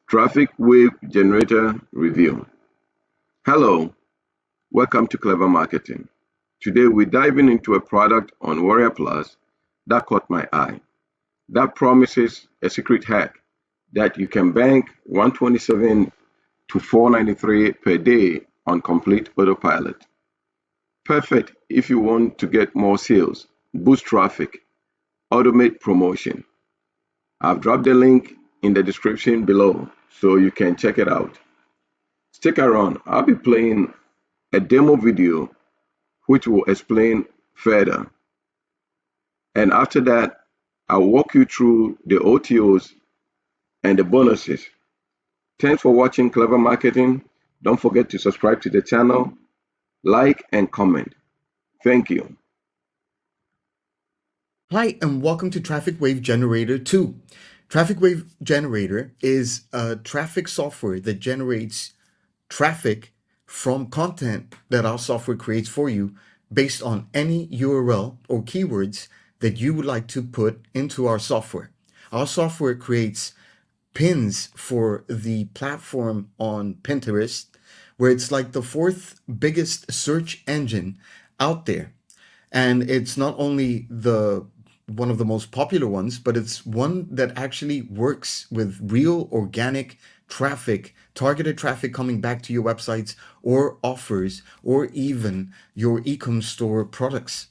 TrafficWave Generator Review. Hello, welcome to Clever Marketing. Today we're diving into a product on Warrior Plus that caught my eye. That promises a secret hack that you can bank 127 to 493 per day on complete autopilot. Perfect if you want to get more sales, boost traffic, automate promotion. I've dropped the link in the description below so you can check it out. Stick around, I'll be playing a demo video which will explain further. And after that, I'll walk you through the OTOs and the bonuses. Thanks for watching Clever Marketing. Don't forget to subscribe to the channel, like and comment. Thank you. Hi, and welcome to TrafficWave Generator 2. TrafficWave Generator is a traffic software that generates traffic from content that our software creates for you based on any URL or keywords that you would like to put into our software. Our software creates pins for the platform on Pinterest, where it's like the fourth biggest search engine out there. And it's not only one of the most popular ones, but it's one that actually works with real organic traffic, targeted traffic coming back to your websites or offers, or even your e-com store products.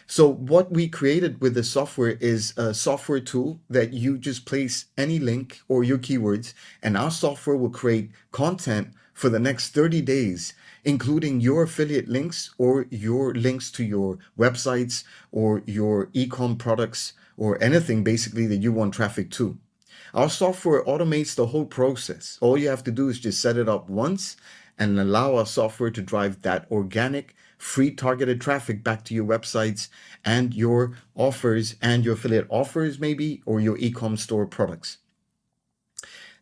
So what we created with the software is a software tool that you just place any link or your keywords, and our software will create content for the next 30 days, including your affiliate links or your links to your websites or your e-com products or anything basically that you want traffic to. Our software automates the whole process. All you have to do is just set it up once and allow our software to drive that organic, free targeted traffic back to your websites and your offers and your affiliate offers maybe, or your e-com store products.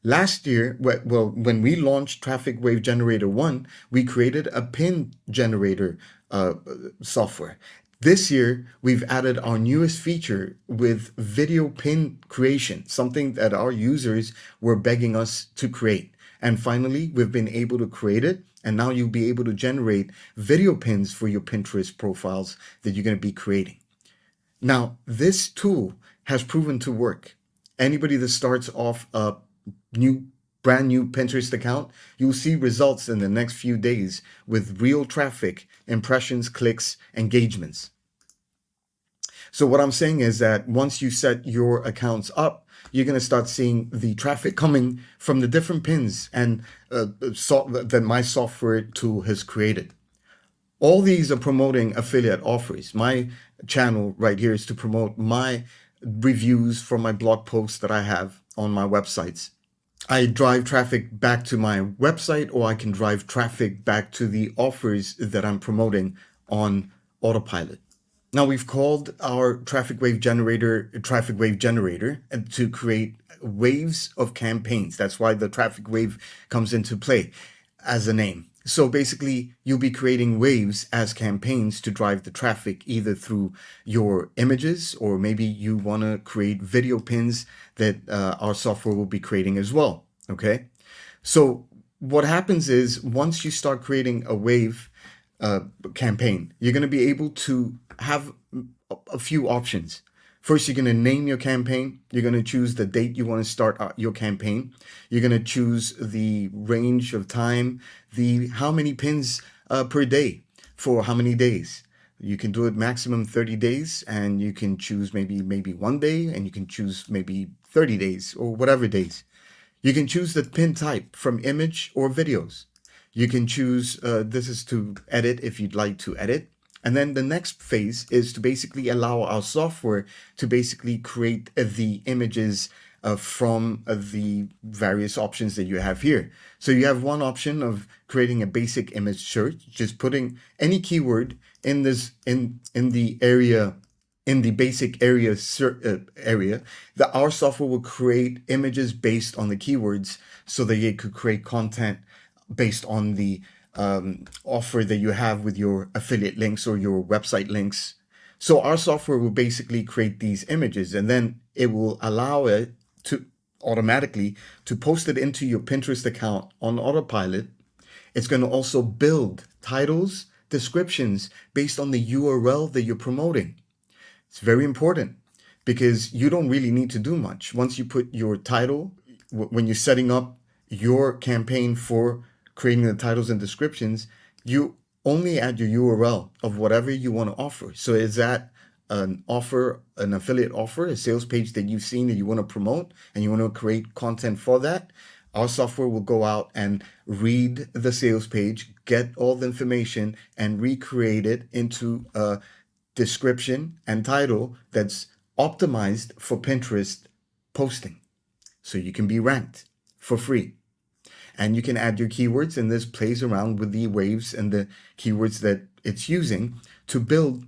Last year, when we launched TrafficWave Generator 1, we created a pin generator software. This year, we've added our newest feature with video pin creation, something that our users were begging us to create. And finally, we've been able to create it. And now you'll be able to generate video pins for your Pinterest profiles that you're going to be creating. Now, this tool has proven to work. Anybody that starts off a brand new Pinterest account, you'll see results in the next few days with real traffic, impressions, clicks, engagements. So what I'm saying is that once you set your accounts up, you're going to start seeing the traffic coming from the different pins and that my software tool has created. All these are promoting affiliate offers. My channel right here is to promote my reviews from my blog posts that I have on my websites. I drive traffic back to my website, or I can drive traffic back to the offers that I'm promoting on autopilot. Now we've called our TrafficWave Generator to create waves of campaigns. That's why the TrafficWave comes into play as a name. So basically, you'll be creating waves as campaigns to drive the traffic either through your images, or maybe you want to create video pins that our software will be creating as well. Okay. So what happens is once you start creating a wave campaign, you're going to be able to have a few options. First, you're going to name your campaign. You're going to choose the date you want to start your campaign. You're going to choose the range of time, how many pins per day for how many days. You can do it maximum 30 days, and you can choose maybe 1 day, and you can choose maybe 30 days or whatever days. You can choose the pin type from image or videos. You can choose, this is to edit if you'd like to edit. And then the next phase is to basically allow our software to basically create the images from the various options that you have here. So you have one option of creating a basic image search, just putting any keyword in the area, in the basic area that our software will create images based on the keywords so that you could create content based on the offer that you have with your affiliate links or your website links. So our software will basically create these images, and then it will allow it to automatically to post it into your Pinterest account on autopilot. It's going to also build titles, descriptions based on the URL that you're promoting. It's very important because you don't really need to do much. Once you put your title, when you're setting up your campaign for creating the titles and descriptions, you only add your URL of whatever you want to offer. So is that an offer, an affiliate offer, a sales page that you've seen that you want to promote and you want to create content for that? Our software will go out and read the sales page, get all the information, and recreate it into a description and title that's optimized for Pinterest posting. So you can be ranked for free. And you can add your keywords, and this plays around with the waves and the keywords that it's using to build,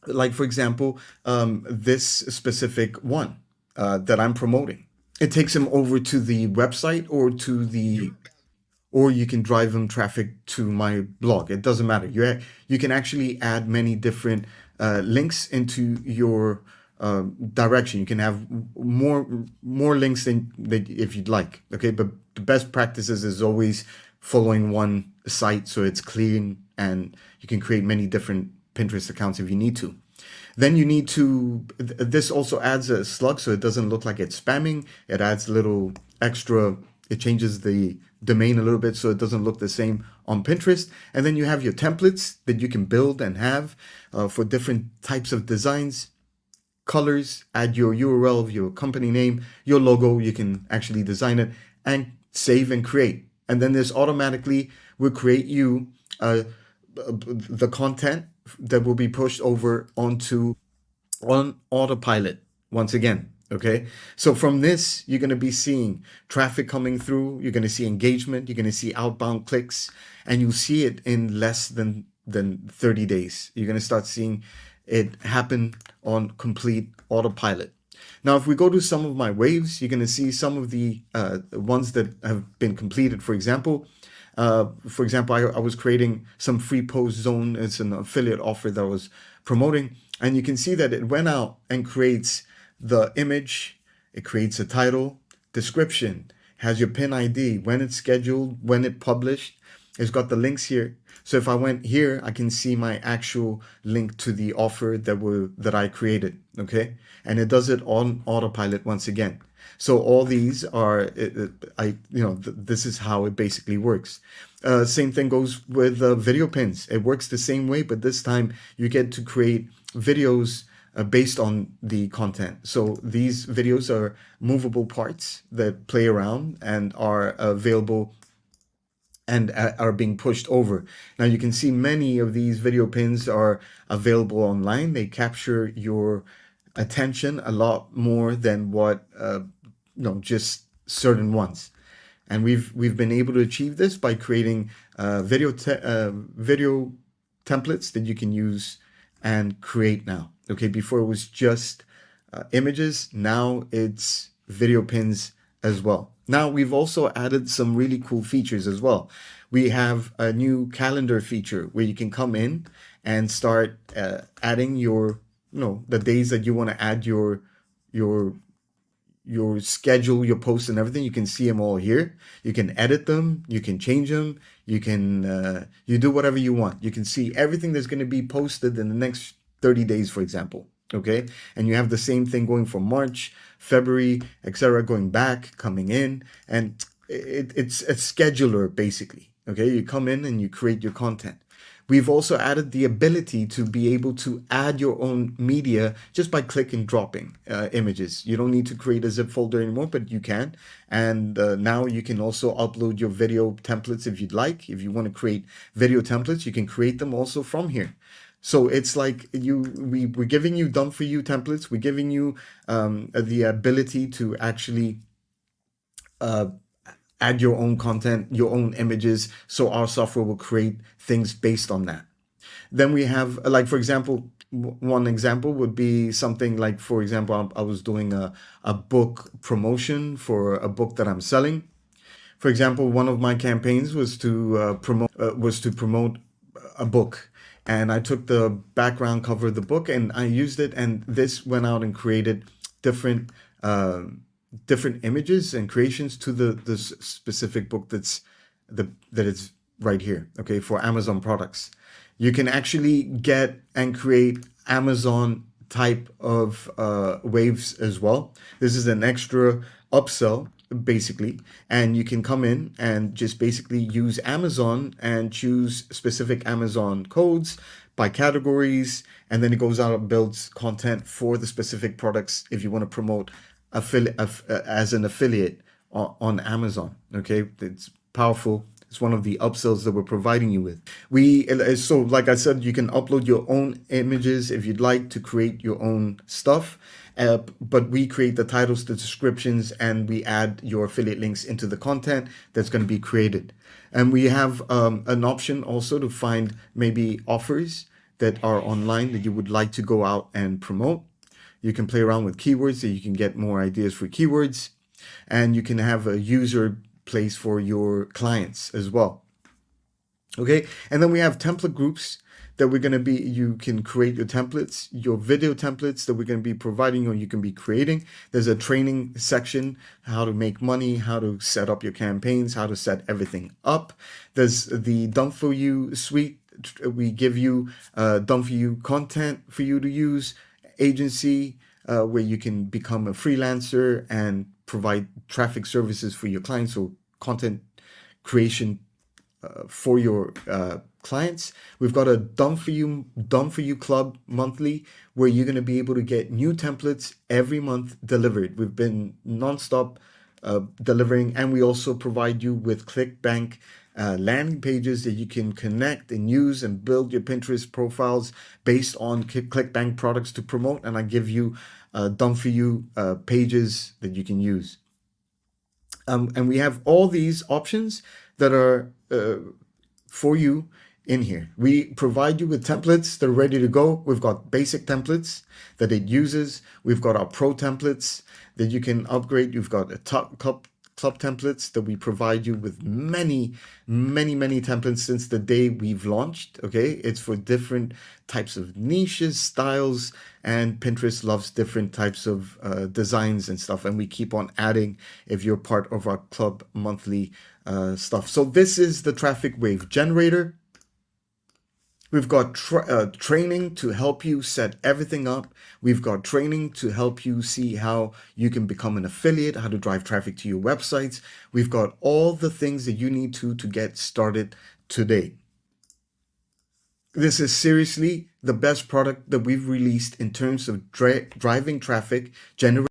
like, for example, this specific one that I'm promoting. It takes them over to the website or to the, or you can drive them traffic to my blog. It doesn't matter. You can actually add many different links into your direction. You can have more links than that if you'd like. Okay, but the best practices is always following one site so it's clean, and you can create many different Pinterest accounts if you need to. Then you need to, this also adds a slug so it doesn't look like it's spamming. It adds a little extra, it changes the domain a little bit so it doesn't look the same on Pinterest. And then you have your templates that you can build and have for different types of designs, colors, add your URL of your company name, your logo, you can actually design it and save and create. And then this automatically will create you the content that will be pushed over on autopilot once again. Okay, so from this, you're going to be seeing traffic coming through. You're going to see engagement. You're going to see outbound clicks, and you'll see it in less than 30 days. You're going to start seeing it happen on complete autopilot. Now, if we go to some of my waves, you're going to see some of the ones that have been completed. For example, I was creating some free post zone. It's an affiliate offer that I was promoting. And you can see that it went out and creates the image. It creates a title, description, has your pin ID, when it's scheduled, when it published. It's got the links here. So if I went here, I can see my actual link to the offer that I created. Okay. And it does it on autopilot once again. So all these are, this is how it basically works. Same thing goes with video pins. It works the same way, but this time you get to create videos based on the content. So these videos are movable parts that play around and are available and are being pushed over. Now you can see many of these video pins are available online. They capture your attention a lot more than what just certain ones. And we've been able to achieve this by creating video templates that you can use and create now. Okay, before it was just images, now it's video pins as well. Now we've also added some really cool features as well. We have a new calendar feature where you can come in and start adding the days that you want to add your schedule, your posts and everything. You can see them all here. You can edit them, you can change them, you can you do whatever you want. You can see everything that's going to be posted in the next 30 days, for example. Okay, and you have the same thing going for March, February, etc., going back, coming in, and it's a scheduler basically. Okay, you come in and you create your content. We've also added the ability to be able to add your own media just by click and dropping images. You don't need to create a zip folder anymore, but you can. And now you can also upload your video templates if you'd like. If you want to create video templates, you can create them also from here. So it's like we're giving you done for you templates. We're giving you the ability to actually add your own content, your own images. So our software will create things based on that. Then we have, like, for example, one example would be something like, for example, I was doing a book promotion for a book that I'm selling. For example, one of my campaigns was to promote a book. And I took the background cover of the book and I used it, and this went out and created different different images and creations to the specific book that is right here, okay, for Amazon products. You can actually get and create Amazon type of waves as well. This is an extra upsell basically, and you can come in and just basically use Amazon and choose specific Amazon codes by categories, and then it goes out and builds content for the specific products if you want to promote as an affiliate on Amazon. Okay, it's powerful. It's one of the upsells that we're providing you with. So like I said, you can upload your own images if you'd like to create your own stuff. But we create the titles, the descriptions, and we add your affiliate links into the content that's going to be created. And we have an option also to find maybe offers that are online that you would like to go out and promote. You can play around with keywords so you can get more ideas for keywords, and you can have a user place for your clients as well. Okay, and then we have template groups that you can create your templates, your video templates that we're going to be providing or you can be creating. There's a training section, how to make money, how to set up your campaigns, how to set everything up. There's the Done For You suite. We give you done for you content for you to use, agency where you can become a freelancer and provide traffic services for your clients, or content creation for your clients. We've got a done for you club monthly, where you're going to be able to get new templates every month delivered. We've been nonstop delivering, and we also provide you with ClickBank landing pages that you can connect and use and build your Pinterest profiles based on ClickBank products to promote. And I give you done for you pages that you can use. And we have all these options that are for you in here. We provide you with templates that are ready to go. We've got basic templates that it uses. We've got our pro templates that you can upgrade. You've got a top club templates that we provide you with many templates since the day we've launched. Okay, it's for different types of niches, styles, and Pinterest loves different types of designs and stuff, and we keep on adding if you're part of our club monthly stuff. So this is the TrafficWave generator. We've got training to help you set everything up. We've got training to help you see how you can become an affiliate, how to drive traffic to your websites. We've got all the things that you need to get started today. This is seriously the best product that we've released in terms of driving traffic, generating